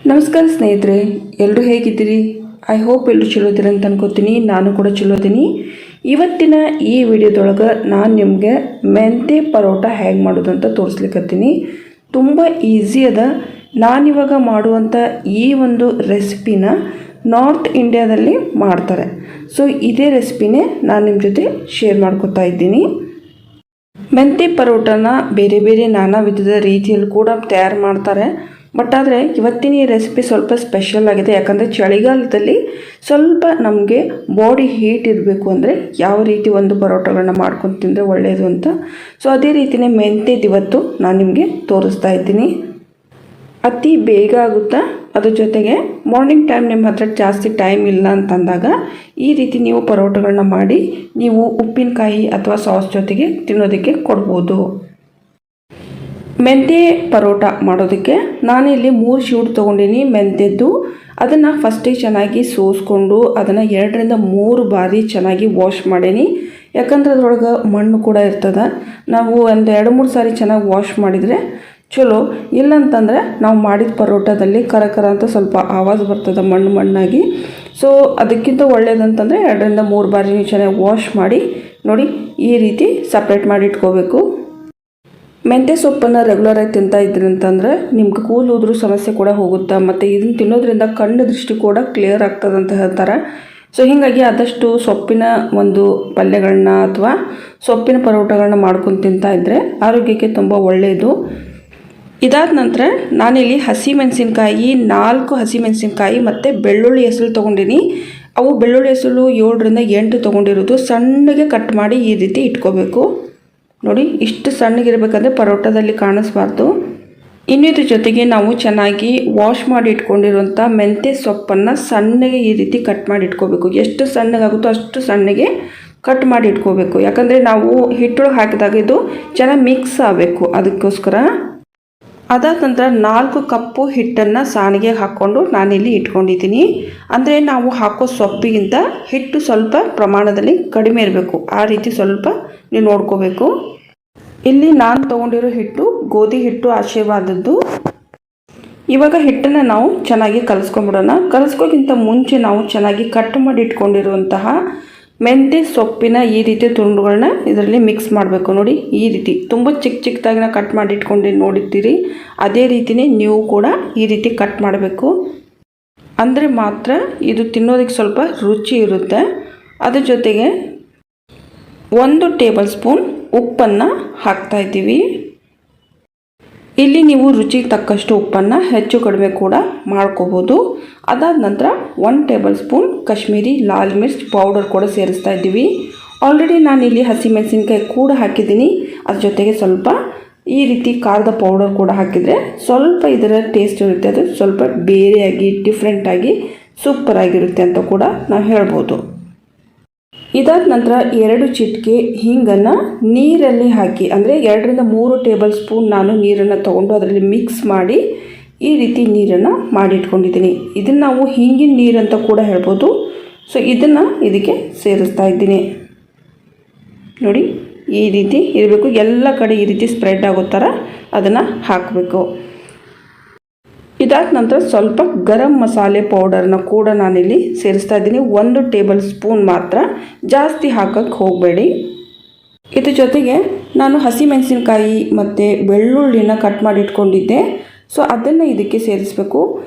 ನಮಸ್ಕಾರ ಸ್ನೇಹಿತರೆ, ಎಲ್ಲರೂ ಹೇಗಿದ್ದೀರಿ? ಐ ಹೋಪ್ ಎಲ್ಲರೂ ಚಲೋ ಇದ್ದೀರಿ ಅಂತ ಅನ್ಕೋತೀನಿ. ನಾನು ಕೂಡ ಚಲೋ ಇದ್ದೀನಿ. ಇವತ್ತಿನ ಈ ವಿಡಿಯೋದೊಳಗೆ ನಾನು ನಿಮಗೆ ಮೆಂತೆ ಪರೋಟ ಹೇಗೆ ಮಾಡೋದು ಅಂತ ತೋರಿಸ್ಲಿಕ್ಕತ್ತೀನಿ. ತುಂಬ ಈಸಿ ಅದ. ನಾನಿವಾಗ ಮಾಡುವಂಥ ಈ ಒಂದು ರೆಸಿಪಿನ ನಾರ್ತ್ ಇಂಡಿಯಾದಲ್ಲಿ ಮಾಡ್ತಾರೆ. ಸೊ ಇದೇ ರೆಸಿಪಿನೇ ನಾನು ನಿಮ್ಮ ಜೊತೆ ಶೇರ್ ಮಾಡ್ಕೊತಾ ಇದ್ದೀನಿ. ಮೆಂತೆ ಪರೋಟನ ಬೇರೆ ಬೇರೆ ನಾನಾ ವಿಧದ ರೀತಿಯಲ್ಲಿ ಕೂಡ ತಯಾರು ಮಾಡ್ತಾರೆ. ಬಟ್ ಆದರೆ ಇವತ್ತಿನ ಈ ರೆಸಿಪಿ ಸ್ವಲ್ಪ ಸ್ಪೆಷಲ್ ಆಗಿದೆ. ಯಾಕಂದರೆ ಚಳಿಗಾಲದಲ್ಲಿ ಸ್ವಲ್ಪ ನಮಗೆ ಬಾಡಿ ಹೀಟ್ ಇರಬೇಕು ಅಂದರೆ ಯಾವ ರೀತಿ ಒಂದು ಪರೋಟಗಳನ್ನ ಮಾಡ್ಕೊಂಡು ತಿಂದರೆ ಒಳ್ಳೆಯದು ಅಂತ. ಸೊ ಅದೇ ರೀತಿಯೇ ಮೆಂತ್ಯದ ಇವತ್ತು ನಾನು ನಿಮಗೆ ತೋರಿಸ್ತಾ ಇದ್ದೀನಿ. ಅತಿ ಬೇಗ ಆಗುತ್ತಾ. ಅದ್ರ ಜೊತೆಗೆ ಮಾರ್ನಿಂಗ್ ಟೈಮ್ ನಿಮ್ಮ ಹತ್ರ ಜಾಸ್ತಿ ಟೈಮ್ ಇಲ್ಲ ಅಂತಂದಾಗ ಈ ರೀತಿ ನೀವು ಪರೋಟಗಳನ್ನ ಮಾಡಿ ನೀವು ಉಪ್ಪಿನಕಾಯಿ ಅಥವಾ ಸಾಸ್ ಜೊತೆಗೆ ತಿನ್ನೋದಕ್ಕೆ ಕೊಡ್ಬೋದು. ಮೆಂತ್ಯ ಪರೋಟ ಮಾಡೋದಕ್ಕೆ ನಾನಿಲ್ಲಿ 3 ಶೀಟ್ ತೊಗೊಂಡಿನಿ ಮೆಂತ್ಯದ್ದು. ಅದನ್ನು ಫಸ್ಟಿಗೆ ಚೆನ್ನಾಗಿ ಸೋಸ್ಕೊಂಡು ಅದನ್ನು 2-3 ಬಾರಿ ಚೆನ್ನಾಗಿ ವಾಶ್ ಮಾಡೀನಿ. ಯಾಕಂದ್ರೆ ಅದರೊಳಗೆ ಮಣ್ಣು ಕೂಡ ಇರ್ತದೆ. ನಾವು ಒಂದು 2-3 ಸಾರಿ ಚೆನ್ನಾಗಿ ವಾಶ್ ಮಾಡಿದರೆ ಚಲೋ. ಇಲ್ಲಂತಂದರೆ ನಾವು ಮಾಡಿದ ಪರೋಟದಲ್ಲಿ ಕರ ಅಂತ ಸ್ವಲ್ಪ ಆವಾಜ್ ಬರ್ತದೆ ಮಣ್ಣಾಗಿ. ಸೊ ಅದಕ್ಕಿಂತ ಒಳ್ಳೆಯದಂತಂದರೆ 2-3 ಬಾರಿ ನೀವು ಚೆನ್ನಾಗಿ ವಾಶ್ ಮಾಡಿ ನೋಡಿ ಈ ರೀತಿ ಸಪ್ರೇಟ್ ಮಾಡಿ ಇಟ್ಕೋಬೇಕು. ಮೆಂತ್ಯ ಸೊಪ್ಪನ್ನು ರೆಗ್ಯುಲರಾಗಿ ತಿಂತಾ ಇದ್ರಿ ಅಂತಂದರೆ ನಿಮ್ಗೆ ಕೂದಲು ಉದುರು ಸಮಸ್ಯೆ ಕೂಡ ಹೋಗುತ್ತೆ. ಮತ್ತು ಇದನ್ನು ತಿನ್ನೋದ್ರಿಂದ ಕಣ್ಣು ದೃಷ್ಟಿ ಕೂಡ ಕ್ಲಿಯರ್ ಆಗ್ತದೆ ಅಂತ ಹೇಳ್ತಾರೆ. ಸೊ ಹೀಗಾಗಿ ಆದಷ್ಟು ಸೊಪ್ಪಿನ ಒಂದು ಪಲ್ಯಗಳನ್ನ ಅಥವಾ ಸೊಪ್ಪಿನ ಪರೋಟಗಳನ್ನ ಮಾಡ್ಕೊಂಡು ತಿಂತಾ ಇದ್ದರೆ ಆರೋಗ್ಯಕ್ಕೆ ತುಂಬ ಒಳ್ಳೆಯದು. ಇದಾದ ನಂತರ ನಾನಿಲ್ಲಿ ಹಸಿಮೆಣಸಿನ್ಕಾಯಿ 4 ಹಸಿಮೆಣಸಿನ್ಕಾಯಿ ಮತ್ತು ಬೆಳ್ಳುಳ್ಳಿ ಹೆಸರು ತೊಗೊಂಡಿನಿ. ಅವು ಬೆಳ್ಳುಳ್ಳಿ ಹೆಸರು 7-8 ತೊಗೊಂಡಿರೋದು. ಸಣ್ಣಗೆ ಕಟ್ ಮಾಡಿ ಈ ರೀತಿ ಇಟ್ಕೋಬೇಕು. ನೋಡಿ ಇಷ್ಟು ಸಣ್ಣಗಿರಬೇಕಂದ್ರೆ ಪರೋಟದಲ್ಲಿ ಕಾಣಿಸ್ಬಾರ್ದು. ಇನ್ನು ಇದ್ರ ಜೊತೆಗೆ ನಾವು ಚೆನ್ನಾಗಿ ವಾಶ್ ಮಾಡಿ ಇಟ್ಕೊಂಡಿರುವಂಥ ಮೆಂತ್ಯ ಸೊಪ್ಪನ್ನು ಸಣ್ಣಗೆ ಈ ರೀತಿ ಕಟ್ ಮಾಡಿ ಇಟ್ಕೋಬೇಕು. ಎಷ್ಟು ಸಣ್ಣಗಾಗುತ್ತೋ ಅಷ್ಟು ಸಣ್ಣಗೆ ಕಟ್ ಮಾಡಿ ಇಟ್ಕೋಬೇಕು. ಯಾಕಂದರೆ ನಾವು ಹಿಟ್ಟೊಳಗೆ ಹಾಕಿದಾಗ ಇದು ಚೆನ್ನಾಗಿ ಮಿಕ್ಸ್ ಆಗಬೇಕು. ಅದಕ್ಕೋಸ್ಕರ ಅದಾದ ನಂತರ 4 ಕಪ್ಪು ಹಿಟ್ಟನ್ನು ಸಾಣಿಗೆ ಹಾಕ್ಕೊಂಡು ನಾನಿಲ್ಲಿ ಇಟ್ಕೊಂಡಿದ್ದೀನಿ. ಅಂದರೆ ನಾವು ಹಾಕೋ ಸೊಪ್ಪಿಗಿಂತ ಹಿಟ್ಟು ಸ್ವಲ್ಪ ಪ್ರಮಾಣದಲ್ಲಿ ಕಡಿಮೆ ಇರಬೇಕು. ಆ ರೀತಿ ಸ್ವಲ್ಪ ನೀವು ನೋಡ್ಕೋಬೇಕು. ಇಲ್ಲಿ ನಾನು ತೊಗೊಂಡಿರೋ ಹಿಟ್ಟು ಗೋಧಿ ಹಿಟ್ಟು ಆಶೀರ್ವಾದದ್ದು. ಇವಾಗ ಹಿಟ್ಟನ್ನು ನಾವು ಚೆನ್ನಾಗಿ ಕಲಿಸ್ಕೊಂಬಿಡೋಣ. ಕಲಿಸ್ಕೋಕ್ಕಿಂತ ಮುಂಚೆ ನಾವು ಚೆನ್ನಾಗಿ ಕಟ್ ಮಾಡಿ ಇಟ್ಕೊಂಡಿರುವಂತಹ ಮೆಂತ್ಯ ಸೊಪ್ಪಿನ ಈ ರೀತಿ ತುಂಡುಗಳನ್ನ ಇದರಲ್ಲಿ ಮಿಕ್ಸ್ ಮಾಡಬೇಕು. ನೋಡಿ ಈ ರೀತಿ ತುಂಬ ಚಿಕ್ಕದಾಗಿ ನಾವು ಕಟ್ ಮಾಡಿ ಇಟ್ಕೊಂಡು ನೋಡಿರ್ತೀರಿ. ಅದೇ ರೀತಿಯೇ ನೀವು ಕೂಡ ಈ ರೀತಿ ಕಟ್ ಮಾಡಬೇಕು. ಅಂದರೆ ಮಾತ್ರ ಇದು ತಿನ್ನೋದಕ್ಕೆ ಸ್ವಲ್ಪ ರುಚಿ ಇರುತ್ತೆ. ಅದ್ರ ಜೊತೆಗೆ 1 ಟೇಬಲ್ ಸ್ಪೂನ್ ಉಪ್ಪನ್ನು ಹಾಕ್ತಾ ಇದ್ದೀವಿ. ಇಲ್ಲಿ ನೀವು ರುಚಿಗೆ ತಕ್ಕಷ್ಟು ಉಪ್ಪನ್ನು ಹೆಚ್ಚು ಕಡಿಮೆ ಕೂಡ ಮಾಡ್ಕೋಬೋದು. ಅದಾದ ನಂತರ 1 ಟೇಬಲ್ ಸ್ಪೂನ್ ಕಾಶ್ಮೀರಿ ಲಾಲ್ ಮಿರ್ಚ್ ಪೌಡರ್ ಕೂಡ ಸೇರಿಸ್ತಾ ಇದ್ದೀವಿ. ಆಲ್ರೆಡಿ ನಾನಿಲ್ಲಿ ಹಸಿಮೆಣಸಿನ್ಕಾಯಿ ಕೂಡ ಹಾಕಿದ್ದೀನಿ. ಅದ್ರ ಜೊತೆಗೆ ಸ್ವಲ್ಪ ಈ ರೀತಿ ಖಾರದ ಪೌಡರ್ ಕೂಡ ಹಾಕಿದರೆ ಸ್ವಲ್ಪ ಇದರ ಟೇಸ್ಟ್ ಇರುತ್ತೆ. ಅದು ಸ್ವಲ್ಪ ಬೇರೆಯಾಗಿ ಡಿಫ್ರೆಂಟಾಗಿ ಸೂಪರಾಗಿರುತ್ತೆ ಅಂತ ಕೂಡ ನಾವು ಹೇಳ್ಬೋದು. ಇದಾದ ನಂತರ 2 ಚಿಟಿಕೆ ಹಿಂಗನ್ನು ನೀರಲ್ಲಿ ಹಾಕಿ, ಅಂದರೆ 2-3 ಟೇಬಲ್ ಸ್ಪೂನ್ ನಾನು ನೀರನ್ನು ತೊಗೊಂಡು ಅದರಲ್ಲಿ ಮಿಕ್ಸ್ ಮಾಡಿ ಈ ರೀತಿ ನೀರನ್ನು ಮಾಡಿಟ್ಕೊಂಡಿದ್ದೀನಿ. ಇದನ್ನು ನಾವು ಹಿಂಗಿನ ನೀರು ಅಂತ ಕೂಡ ಹೇಳ್ಬೋದು. ಸೊ ಇದನ್ನು ಇದಕ್ಕೆ ಸೇರಿಸ್ತಾ ಇದ್ದೀನಿ. ನೋಡಿ ಈ ರೀತಿ ಇರಬೇಕು. ಎಲ್ಲ ಕಡೆ ಈ ರೀತಿ ಸ್ಪ್ರೆಡ್ ಆಗೋ ಥರ ಅದನ್ನು ಹಾಕಬೇಕು. ಇದಾದ ನಂತರ ಸ್ವಲ್ಪ ಗರಂ ಮಸಾಲೆ ಪೌಡರ್ನ ಕೂಡ ನಾನಿಲ್ಲಿ ಸೇರಿಸ್ತಾ ಇದ್ದೀನಿ. 1 ಟೇಬಲ್ ಸ್ಪೂನ್ ಮಾತ್ರ, ಜಾಸ್ತಿ ಹಾಕಕ್ಕೆ ಹೋಗಬೇಡಿ. ಇದ್ರ ಜೊತೆಗೆ ನಾನು ಹಸಿಮೆಣಸಿನ್ಕಾಯಿ ಮತ್ತು ಬೆಳ್ಳುಳ್ಳಿನ ಕಟ್ ಮಾಡಿ ಇಟ್ಕೊಂಡಿದ್ದೆ. ಸೊ ಅದನ್ನು ಇದಕ್ಕೆ ಸೇರಿಸಬೇಕು.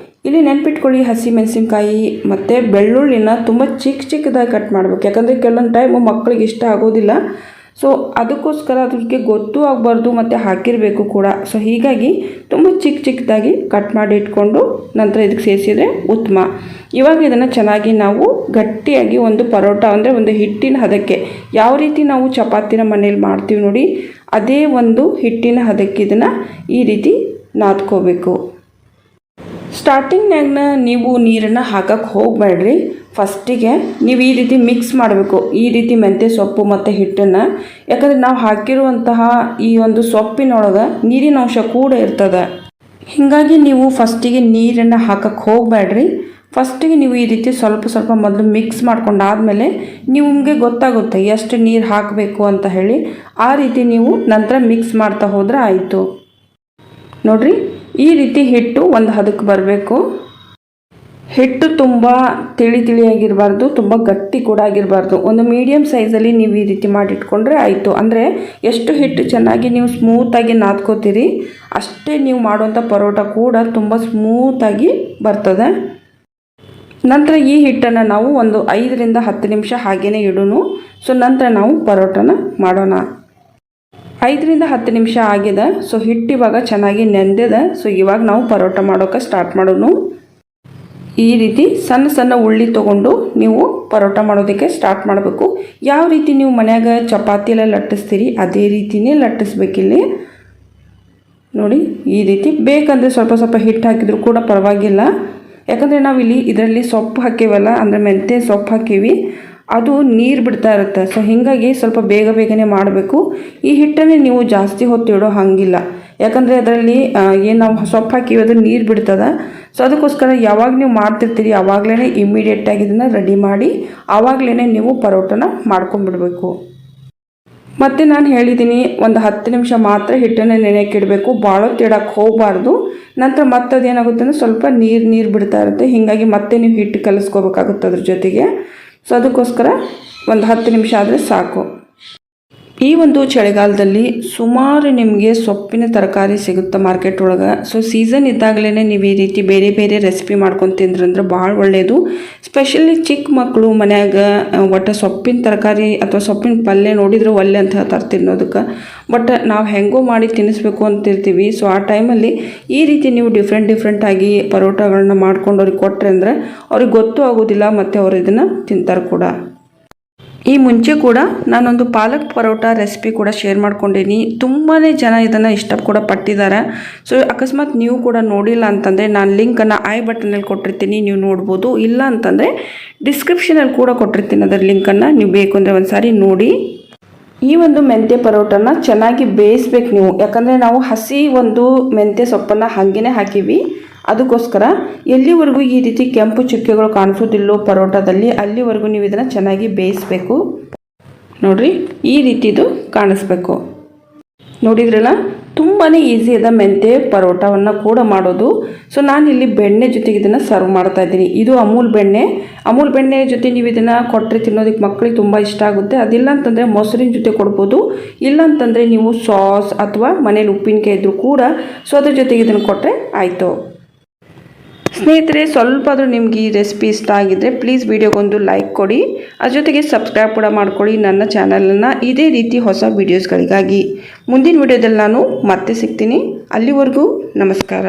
ಇಲ್ಲಿ ನೆನ್ಪಿಟ್ಕೊಳ್ಳಿ, ಹಸಿಮೆಣಸಿನ್ಕಾಯಿ ಮತ್ತು ಬೆಳ್ಳುಳ್ಳಿನ ತುಂಬ ಚಿಕ್ಕದಾಗಿ ಕಟ್ ಮಾಡಬೇಕು. ಯಾಕಂದರೆ ಕೆಲವೊಂದು ಟೈಮು ಮಕ್ಕಳಿಗೆ ಇಷ್ಟ ಆಗೋದಿಲ್ಲ. ಸೊ ಅದಕ್ಕೋಸ್ಕರ ಅದಕ್ಕೆ ಗೊತ್ತೂ ಆಗಬಾರ್ದು ಮತ್ತು ಹಾಕಿರಬೇಕು ಕೂಡ. ಸೊ ಹೀಗಾಗಿ ತುಂಬ ಚಿಕ್ಕದಾಗಿ ಕಟ್ ಮಾಡಿ ಇಟ್ಕೊಂಡು ನಂತರ ಇದಕ್ಕೆ ಸೇರಿಸಿದರೆ ಉತ್ತಮ. ಇವಾಗ ಇದನ್ನು ಚೆನ್ನಾಗಿ ನಾವು ಗಟ್ಟಿಯಾಗಿ ಒಂದು ಪರೋಟ ಅಂದರೆ ಒಂದು ಹಿಟ್ಟಿನ ಹದಕ್ಕೆ, ಯಾವ ರೀತಿ ನಾವು ಚಪಾತಿನ ಮನೇಲಿ ಮಾಡ್ತೀವಿ ನೋಡಿ ಅದೇ ಒಂದು ಹಿಟ್ಟಿನ ಹದಕ್ಕೆ ಇದನ್ನು ಈ ರೀತಿ ನಾದ್ಕೋಬೇಕು. ಸ್ಟಾರ್ಟಿಂಗ್ನಾಗ ನೀವು ನೀರನ್ನು ಹಾಕಕ್ಕೆ ಹೋಗಬೇಡ್ರಿ. ಫಸ್ಟಿಗೆ ನೀವು ಈ ರೀತಿ ಮಿಕ್ಸ್ ಮಾಡಬೇಕು, ಈ ರೀತಿ ಮೆಂತ್ಯ ಸೊಪ್ಪು ಮತ್ತು ಹಿಟ್ಟನ್ನು. ಯಾಕಂದರೆ ನಾವು ಹಾಕಿರುವಂತಹ ಈ ಒಂದು ಸೊಪ್ಪಿನೊಳಗೆ ನೀರಿನ ಅಂಶ ಕೂಡ ಇರ್ತದೆ. ಹೀಗಾಗಿ ನೀವು ಫಸ್ಟಿಗೆ ನೀರನ್ನು ಹಾಕಕ್ಕೆ ಹೋಗಬೇಡ್ರಿ. ಫಸ್ಟಿಗೆ ನೀವು ಈ ರೀತಿ ಸ್ವಲ್ಪ ಮೊದಲು ಮಿಕ್ಸ್ ಮಾಡ್ಕೊಂಡಾದಮೇಲೆ ನಿಮಗೆ ಗೊತ್ತಾಗುತ್ತೆ ಎಷ್ಟು ನೀರು ಹಾಕಬೇಕು ಅಂತ ಹೇಳಿ. ಆ ರೀತಿ ನೀವು ನಂತರ ಮಿಕ್ಸ್ ಮಾಡ್ತಾ ಹೋದರೆ ಆಯಿತು. ನೋಡಿರಿ ಈ ರೀತಿ ಹಿಟ್ಟು ಒಂದು ಹದಕ್ಕೆ ಬರಬೇಕು. ಹಿಟ್ಟು ತುಂಬ ತಿಳಿಯಾಗಿರಬಾರ್ದು, ತುಂಬ ಗಟ್ಟಿ ಕೂಡ ಆಗಿರಬಾರ್ದು. ಒಂದು ಮೀಡಿಯಮ್ ಸೈಜಲ್ಲಿ ನೀವು ಈ ರೀತಿ ಮಾಡಿಟ್ಕೊಂಡ್ರೆ ಆಯಿತು. ಅಂದರೆ ಎಷ್ಟು ಹಿಟ್ಟು ಚೆನ್ನಾಗಿ ನೀವು ಸ್ಮೂತಾಗಿ ನಾದ್ಕೋತೀರಿ ಅಷ್ಟೇ ನೀವು ಮಾಡುವಂಥ ಪರೋಟ ಕೂಡ ತುಂಬ ಸ್ಮೂತಾಗಿ ಬರ್ತದೆ. ನಂತರ ಈ ಹಿಟ್ಟನ್ನು ನಾವು ಒಂದು 5ರಿಂದ 10 ನಿಮಿಷ ಹಾಗೇ ಇಡೋಣ. ಸೊ ನಂತರ ನಾವು ಪರೋಟನ ಮಾಡೋಣ. 5ರಿಂದ 10 ನಿಮಿಷ ಆಗಿದೆ. ಸೊ ಹಿಟ್ಟು ಇವಾಗ ಚೆನ್ನಾಗಿ ನೆಂದಿದೆ. ಸೊ ಇವಾಗ ನಾವು ಪರೋಟ ಮಾಡೋಕೆ ಸ್ಟಾರ್ಟ್ ಮಾಡೋಣ. ಈ ರೀತಿ ಸಣ್ಣ ಸಣ್ಣ ಉಳ್ಳಿ ತೊಗೊಂಡು ನೀವು ಪರೋಟ ಮಾಡೋದಕ್ಕೆ ಸ್ಟಾರ್ಟ್ ಮಾಡಬೇಕು. ಯಾವ ರೀತಿ ನೀವು ಮನ್ಯಾಗ ಚಪಾತಿ ಎಲ್ಲ ಲಟ್ಟಿಸ್ತೀರಿ ಅದೇ ರೀತಿಯೇ ಲಟ್ಟಿಸ್ಬೇಕಿಲ್ಲಿ. ನೋಡಿ ಈ ರೀತಿ. ಬೇಕಂದರೆ ಸ್ವಲ್ಪ ಸ್ವಲ್ಪ ಹಿಟ್ಟು ಹಾಕಿದರೂ ಕೂಡ ಪರವಾಗಿಲ್ಲ. ಯಾಕಂದರೆ ನಾವಿಲ್ಲಿ ಇದರಲ್ಲಿ ಸೊಪ್ಪು ಹಾಕೀವಲ್ಲ, ಅಂದರೆ ಮೆಂತ್ಯ ಸೊಪ್ಪು ಹಾಕೀವಿ, ಅದು ನೀರು ಬಿಡ್ತಾ ಇರುತ್ತೆ. ಸೊ ಹೀಗಾಗಿ ಸ್ವಲ್ಪ ಬೇಗನೆ ಮಾಡಬೇಕು. ಈ ಹಿಟ್ಟನ್ನೇ ನೀವು ಜಾಸ್ತಿ ಹೊತ್ತು ಇಡೋ ಹಾಗಿಲ್ಲ. ಯಾಕಂದರೆ ಅದರಲ್ಲಿ ಏನು ನಾವು ಸೊಪ್ಪು ಹಾಕೀವಿ ಅದು ನೀರು ಬಿಡ್ತದೆ. ಸೊ ಅದಕ್ಕೋಸ್ಕರ ಯಾವಾಗ ನೀವು ಮಾಡ್ತಿರ್ತೀರಿ ಆವಾಗಲೇ ಇಮ್ಮಿಡಿಯೇಟಾಗಿ ಇದನ್ನು ರೆಡಿ ಮಾಡಿ ಆವಾಗಲೇ ನೀವು ಪರೋಟನ ಮಾಡ್ಕೊಂಬಿಡಬೇಕು. ಮತ್ತು ನಾನು ಹೇಳಿದ್ದೀನಿ ಒಂದು 10 ನಿಮಿಷ ಮಾತ್ರ ಹಿಟ್ಟನ್ನು ನೆನೆಯಕ್ಕೆ ಇಡಬೇಕು, ಭಾಳ ಇಡಕ್ಕೆ ಹೋಗಬಾರ್ದು. ನಂತರ ಮತ್ತೆ ಅದೇನಾಗುತ್ತೆ ಅಂದರೆ ಸ್ವಲ್ಪ ನೀರು ಬಿಡ್ತಾ ಇರುತ್ತೆ. ಹೀಗಾಗಿ ಮತ್ತೆ ನೀವು ಹಿಟ್ಟು ಕಲಿಸ್ಕೋಬೇಕಾಗುತ್ತೆ ಅದ್ರ ಜೊತೆಗೆ. ಸೊ ಅದಕ್ಕೋಸ್ಕರ ಒಂದು 10 ನಿಮಿಷ ಆದರೆ ಸಾಕು. ಈ ಒಂದು ಚಳಿಗಾಲದಲ್ಲಿ ಸುಮಾರು ನಿಮಗೆ ಸೊಪ್ಪಿನ ತರಕಾರಿ ಸಿಗುತ್ತೆ ಮಾರ್ಕೆಟ್ ಒಳಗೆ. ಸೊ ಸೀಸನ್ ಇದ್ದಾಗಲೇ ನೀವು ಈ ರೀತಿ ಬೇರೆ ರೆಸಿಪಿ ಮಾಡ್ಕೊಂಡು ತಿಂದ್ರಂದ್ರೆ ಭಾಳ ಒಳ್ಳೆಯದು. ಸ್ಪೆಷಲಿ ಚಿಕ್ಕ ಮಕ್ಕಳು ಮನ್ಯಾಗ ಒಟ್ಟು ಸೊಪ್ಪಿನ ತರಕಾರಿ ಅಥವಾ ಸೊಪ್ಪಿನ ಪಲ್ಯ ನೋಡಿದ್ರೆ ಒಳ್ಳೆ ಅಂತ ಹೇಳ್ತಾರೆ ತಿನ್ನೋದಕ್ಕೆ. ಬಟ್ ನಾವು ಹೆಂಗೋ ಮಾಡಿ ತಿನ್ನಿಸ್ಬೇಕು ಅಂತಿರ್ತೀವಿ. ಸೊ ಆ ಟೈಮಲ್ಲಿ ಈ ರೀತಿ ನೀವು ಡಿಫ್ರೆಂಟಾಗಿ ಪರೋಟಗಳನ್ನ ಮಾಡ್ಕೊಂಡು ಅವ್ರಿಗೆ ಕೊಟ್ಟರೆ ಅಂದರೆ ಅವ್ರಿಗೆ ಗೊತ್ತೂ ಆಗೋದಿಲ್ಲ ಮತ್ತು ಅವ್ರು ಇದನ್ನು ತಿಂತಾರೆ ಕೂಡ. ಈ ಮುಂಚೆ ಕೂಡ ನಾನೊಂದು ಪಾಲಕ್ ಪರೋಟ ರೆಸಿಪಿ ಕೂಡ ಶೇರ್ ಮಾಡ್ಕೊಂಡೀನಿ. ತುಂಬಾ ಜನ ಇದನ್ನು ಇಷ್ಟ ಕೂಡ ಪಟ್ಟಿದ್ದಾರೆ. ಸೊ ಅಕಸ್ಮಾತ್ ನೀವು ಕೂಡ ನೋಡಿಲ್ಲ ಅಂತಂದರೆ ನಾನು ಲಿಂಕನ್ನು ಐ ಬಟನಲ್ಲಿ ಕೊಟ್ಟಿರ್ತೀನಿ, ನೀವು ನೋಡ್ಬೋದು. ಇಲ್ಲ ಅಂತಂದರೆ ಡಿಸ್ಕ್ರಿಪ್ಷನಲ್ಲಿ ಕೂಡ ಕೊಟ್ಟಿರ್ತೀನಿ ಅದರ ಲಿಂಕನ್ನು, ನೀವು ಬೇಕು ಅಂದರೆ ಒಂದು ಸಾರಿ ನೋಡಿ. ಈ ಒಂದು ಮೆಂತ್ಯ ಪರೋಟನ ಚೆನ್ನಾಗಿ ಬೇಯಿಸ್ಬೇಕು ನೀವು. ಯಾಕಂದರೆ ನಾವು ಹಸಿ ಒಂದು ಮೆಂತ್ಯ ಸೊಪ್ಪನ್ನು ಹಾಗೇ ಹಾಕೀವಿ. ಅದಕ್ಕೋಸ್ಕರ ಎಲ್ಲಿವರೆಗೂ ಈ ರೀತಿ ಕೆಂಪು ಚುಕ್ಕೆಗಳು ಕಾಣಿಸೋದಿಲ್ಲೋ ಪರೋಟದಲ್ಲಿ ಅಲ್ಲಿವರೆಗೂ ನೀವು ಇದನ್ನು ಚೆನ್ನಾಗಿ ಬೇಯಿಸಬೇಕು. ನೋಡಿರಿ ಈ ರೀತಿದು ಕಾಣಿಸ್ಬೇಕು. ನೋಡಿದ್ರಲ್ಲ, ತುಂಬಾ ಈಸಿ ಅದ ಮೆಂತ್ಯ ಪರೋಟವನ್ನು ಕೂಡ ಮಾಡೋದು. ಸೊ ನಾನಿಲ್ಲಿ ಬೆಣ್ಣೆ ಜೊತೆಗೆ ಇದನ್ನು ಸರ್ವ್ ಮಾಡ್ತಾ ಇದ್ದೀನಿ. ಇದು ಅಮೂಲ್ ಬೆಣ್ಣೆ ಜೊತೆ ನೀವು ಇದನ್ನು ಕೊಟ್ಟರೆ ತಿನ್ನೋದಕ್ಕೆ ಮಕ್ಕಳಿಗೆ ತುಂಬ ಇಷ್ಟ ಆಗುತ್ತೆ. ಅದಿಲ್ಲ ಅಂತಂದರೆ ಮೊಸರಿನ ಜೊತೆ ಕೊಡ್ಬೋದು. ಇಲ್ಲ ಅಂತಂದರೆ ನೀವು ಸಾಸ್ ಅಥವಾ ಮನೇಲಿ ಉಪ್ಪಿನಕಾಯಿ ಇದ್ದರೂ ಕೂಡ ಸೊ ಅದ್ರ ಜೊತೆಗೆ ಇದನ್ನು ಕೊಟ್ಟರೆ ಆಯಿತು. ಸ್ನೇಹಿತರೆ, ಸ್ವಲ್ಪ ಆದರೂ ನಿಮ್ಗೆ ಈ ರೆಸಿಪಿ ಇಷ್ಟ ಆಗಿದ್ದರೆ ಪ್ಲೀಸ್ ವಿಡಿಯೋಗೊಂದು ಲೈಕ್ ಕೊಡಿ. ಅದ್ರ ಜೊತೆಗೆ ಸಬ್ಸ್ಕ್ರೈಬ್ ಕೂಡ ಮಾಡ್ಕೊಳ್ಳಿ ನನ್ನ ಚಾನಲನ್ನು ಇದೇ ರೀತಿ ಹೊಸ ವೀಡಿಯೋಸ್ಗಳಿಗಾಗಿ. ಮುಂದಿನ ವಿಡಿಯೋದಲ್ಲಿ ನಾನು ಮತ್ತೆ ಸಿಗ್ತೀನಿ. ಅಲ್ಲಿವರೆಗೂ ನಮಸ್ಕಾರ.